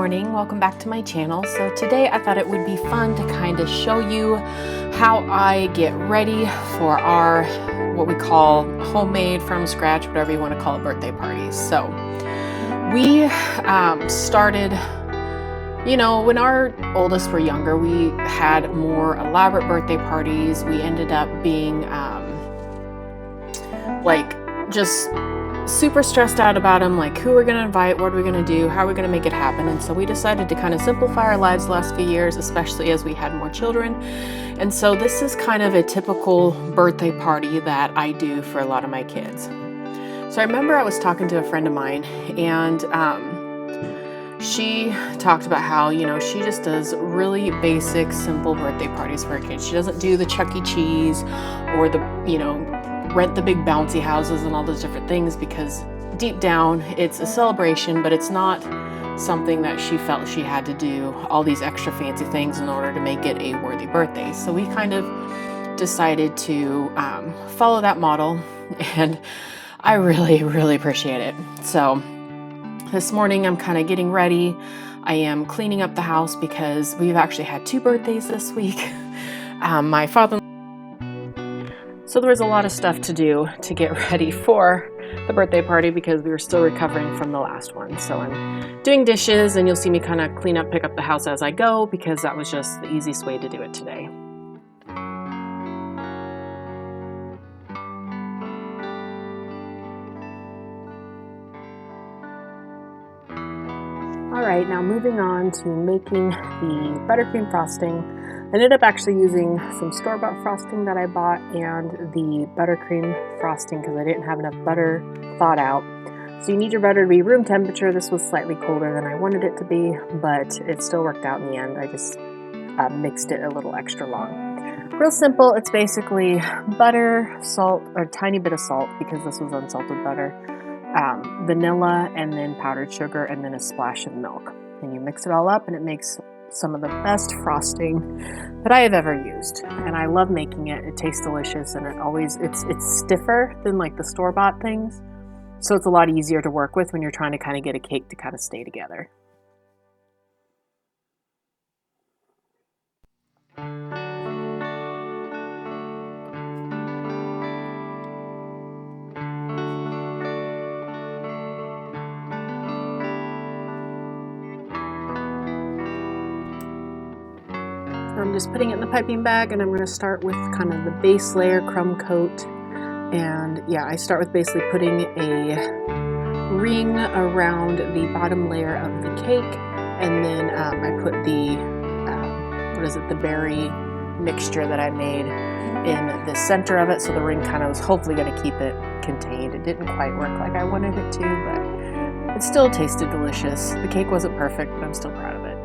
morning, welcome back to my channel. So today I thought it would be fun to kind of show you how I get ready for our, what we call homemade, from scratch, whatever you want to call it, birthday parties. So we started, when our oldest were younger, we had more elaborate birthday parties. We ended up being just super stressed out about them, like who we're going to invite, what are we going to do, how are we going to make it happen. And so we decided to kind of simplify our lives the last few years, especially as we had more children. And so this is kind of a typical birthday party that I do for a lot of my kids. So I remember I was talking to a friend of mine, and she talked about how, she just does really basic, simple birthday parties for her kids. She doesn't do the Chuck E. Cheese or the, rent the big bouncy houses and all those different things, because deep down it's a celebration, but it's not something that she felt she had to do all these extra fancy things in order to make it a worthy birthday. So we kind of decided to follow that model, and I really, really appreciate it. So this morning I'm kind of getting ready. I am cleaning up the house because we've actually had 2 birthdays this week. My father. So there was a lot of stuff to do to get ready for the birthday party because we were still recovering from the last one. So I'm doing dishes, and you'll see me kind of pick up the house as I go, because that was just the easiest way to do it today. All right, now moving on to making the buttercream frosting. I ended up actually using some store-bought frosting that I bought and the buttercream frosting because I didn't have enough butter thawed out. So you need your butter to be room temperature. This was slightly colder than I wanted it to be, but it still worked out in the end. I just mixed it a little extra long. Real simple. It's basically butter, salt, or a tiny bit of salt because this was unsalted butter, vanilla, and then powdered sugar, and then a splash of milk. And you mix it all up, and it makes some of the best frosting that I have ever used. And I love making it. It tastes delicious, and it's stiffer than like the store-bought things. So it's a lot easier to work with when you're trying to kind of get a cake to kind of stay together. I'm just putting it in the piping bag, and I'm going to start with kind of the base layer crumb coat. And yeah, I start with basically putting a ring around the bottom layer of the cake, and then I put the the berry mixture that I made in the center of it, so the ring kind of was hopefully going to keep it contained. It didn't quite work like I wanted it to, but it still tasted delicious. The cake wasn't perfect, but I'm still proud of it.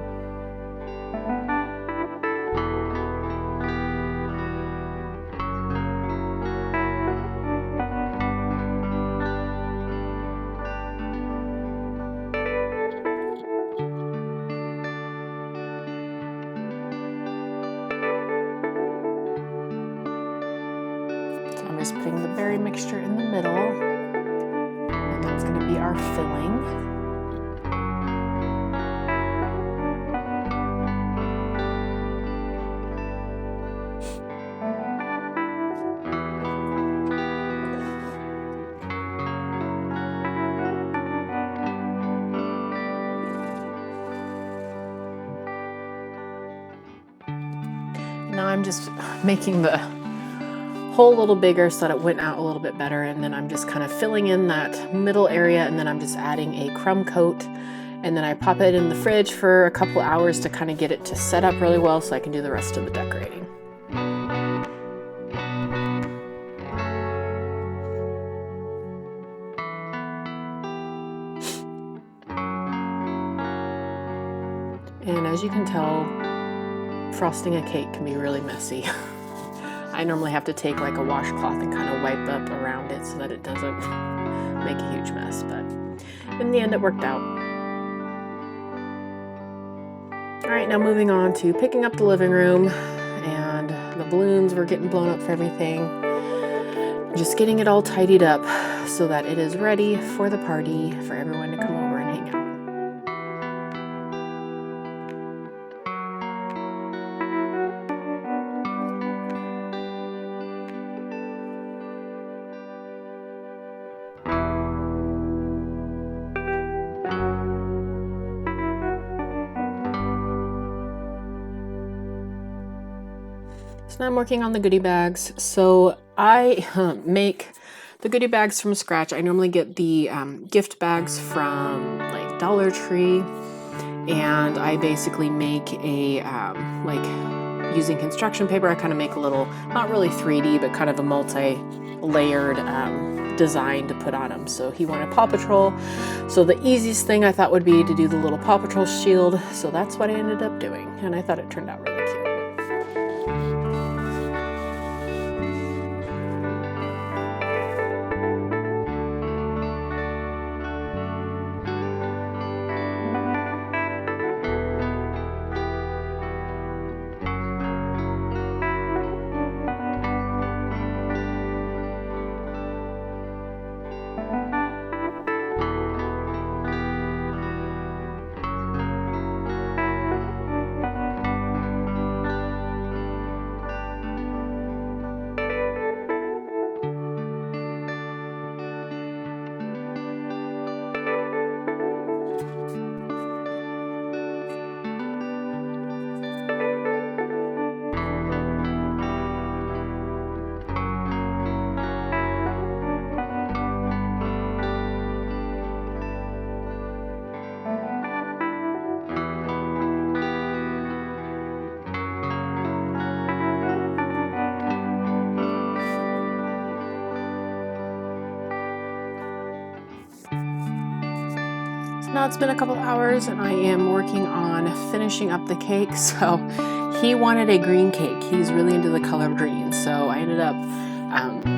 I'm just putting the berry mixture in the middle, and that's going to be our filling. Now I'm just making the hole a little bigger so that it went out a little bit better, and then I'm just kind of filling in that middle area, and then I'm just adding a crumb coat, and then I pop it in the fridge for a couple hours to kind of get it to set up really well so I can do the rest of the decorating. And as you can tell, frosting a cake can be really messy. I normally have to take like a washcloth and kind of wipe up around it so that it doesn't make a huge mess, but in the end it worked out. All right, now moving on to picking up the living room, and the balloons were getting blown up for everything. Just getting it all tidied up so that it is ready for the party for everyone to come over and hang out. So now I'm working on the goodie bags. So I make the goodie bags from scratch. I normally get the gift bags from like Dollar Tree, and I basically make a like using construction paper. I kind of make a little, not really 3D, but kind of a multi-layered design to put on them. So he wanted Paw Patrol. So the easiest thing I thought would be to do the little Paw Patrol shield. So that's what I ended up doing, and I thought it turned out really cute. Now it's been a couple hours and I am working on finishing up the cake. So he wanted a green cake. He's really into the color green. So I ended up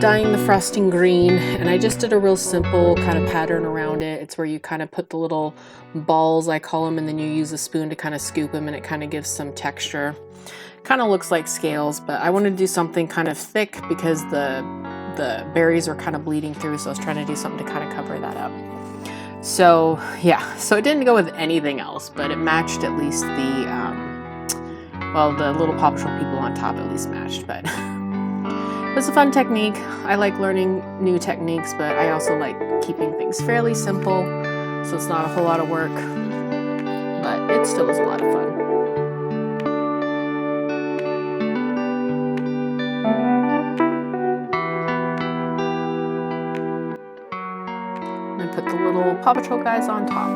dyeing the frosting green, and I just did a real simple kind of pattern around it. It's where you kind of put the little balls, I call them, and then you use a spoon to kind of scoop them, and it kind of gives some texture. Kind of looks like scales, but I wanted to do something kind of thick because the berries were kind of bleeding through, so I was trying to do something to kind of cover that up. So yeah, so it didn't go with anything else, but it matched at least the, well, the little Paw Patrol people on top at least matched, but it was a fun technique. I like learning new techniques, but I also like keeping things fairly simple, so it's not a whole lot of work, but it still was a lot of fun. Put the little Paw Patrol guys on top.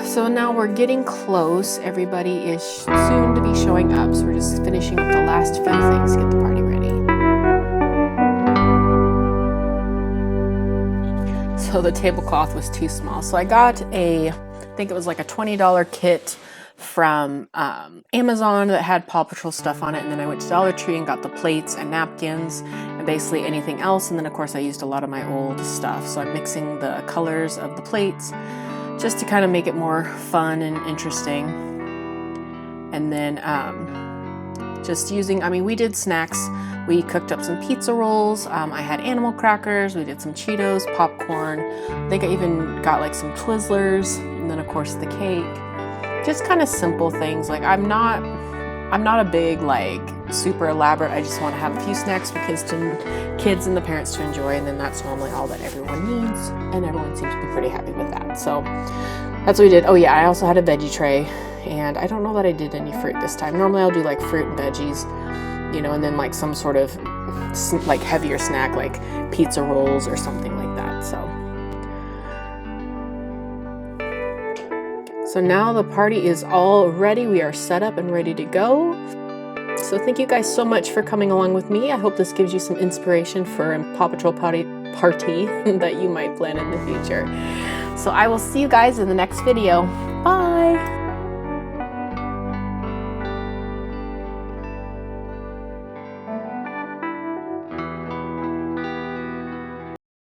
So now we're getting close. Everybody is soon to be showing up, so we're just finishing up the last few things to get the party ready. So the tablecloth was too small, so I got I think it was like a $20 kit from Amazon that had Paw Patrol stuff on it, and then I went to Dollar Tree and got the plates and napkins and basically anything else, and then of course I used a lot of my old stuff, so I'm mixing the colors of the plates just to kind of make it more fun and interesting. And then just using, I mean, we did snacks. We cooked up some pizza rolls, I had animal crackers, we did some Cheetos, popcorn, I think I even got like some Twizzlers, and then of course the cake. Just kind of simple things. Like I'm not a big like super elaborate. I just want to have a few snacks for kids and the parents to enjoy, and then that's normally all that everyone needs, and everyone seems to be pretty happy with that. So that's what we did. Oh yeah, I also had a veggie tray, and I don't know that I did any fruit this time. Normally I'll do like fruit and veggies, you know, and then like some sort of like heavier snack like pizza rolls or something like that. So now the party is all ready. We are set up and ready to go. So thank you guys so much for coming along with me. I hope this gives you some inspiration for a Paw Patrol party that you might plan in the future. So I will see you guys in the next video. Bye!